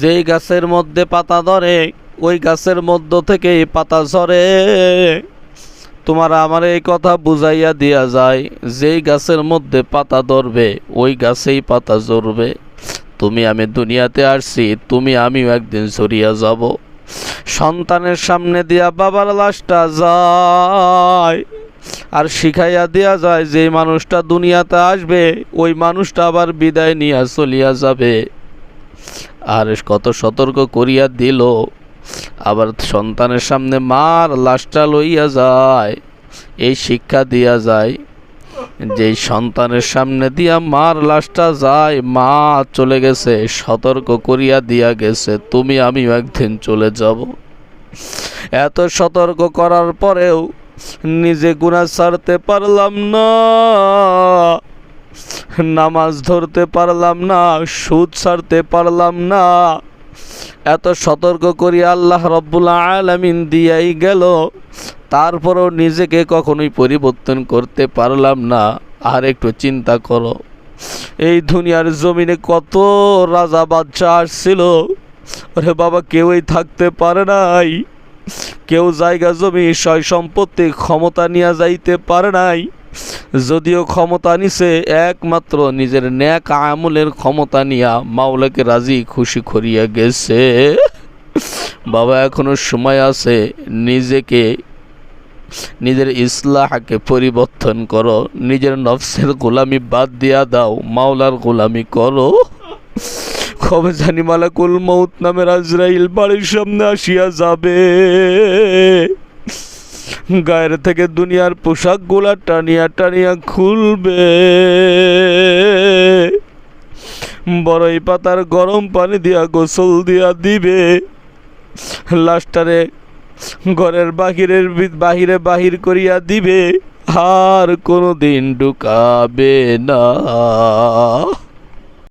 যেই গাছের মধ্যে পাতা ধরে ওই গাছের মধ্য থেকে পাতা ঝরে। তোমার আমার এই কথা বুঝাইয়া দিয়া যায়, যেই গাছের মধ্যে পাতা ধরবে ওই গাছেই পাতা ঝরবে। তুমি আমি দুনিয়াতে আসছি, তুমি আমিও একদিন ঝরিয়া যাব। সন্তানের সামনে দিয়া বাবার লাশটা যায়, আর শিখাইয়া দেয়া যায় যে মানুষটা দুনিয়াতে আসবে ওই মানুষটা আবার বিদায় নিয়ে চলিয়া যাবে। আর কত সতর্ক করিয়া দিল, আবার সন্তানের সামনে মার লাশটা লইয়া যায়। এই শিক্ষা দিয়া যায়, যেই সন্তানের সামনে দিয়া মার লাশটা যায়, মা চলে গেছে, সতর্ক করিয়া দিয়া গেছে তুমি আমিও একদিন চলে যাব। এত সতর্ক করার পরেও নিজে গুনাহ ছাড়তে পারলাম না, নামাজ ধরতে পারলাম না, সুদ ছাড়তে পারলাম না। এত সতর্ক করি আল্লাহ রব্বুল আলামিন দিয়াই গেল, তারপরও নিজেকে কখনোই পরিবর্তন করতে পারলাম না। আর একটু চিন্তা করো, এই দুনিয়ার জমিনে কত রাজা বাদশাহ আসছিল, ওরে বাবা কেউই থাকতে পারে নাই। কেউ জায়গা জমি সয় সম্পত্তি ক্ষমতা নিয়ে যাইতে পারে নাই। যদিও ক্ষমতা নিছে একমাত্র নিজের ন্যাক আমলের ক্ষমতা নিয়া মাওলাকে রাজি খুশি করিয়া গেছে। বাবা এখনো সময় আছে, নিজের ইসলাহকে পরিবর্তন করো, নিজের নফসের গোলামি বাদ দিয়া দাও, মাওলার গোলামি করো। কবে জানি মালাকুল মউত নামের আজরাইল বাড়ির সামনে আসিয়া যাবে, গায়ের থেকে দুনিয়ার পোশাক গুলা টানিয়া টানিয়া খুলবে, বড়ই পাতার গরম পানি দিয়া গোসল দিয়া দিবে, লাস্টারে ঘরের বাহিরে বাহির করিয়া দিবে, আর কোনোদিন ঢুকাবে না।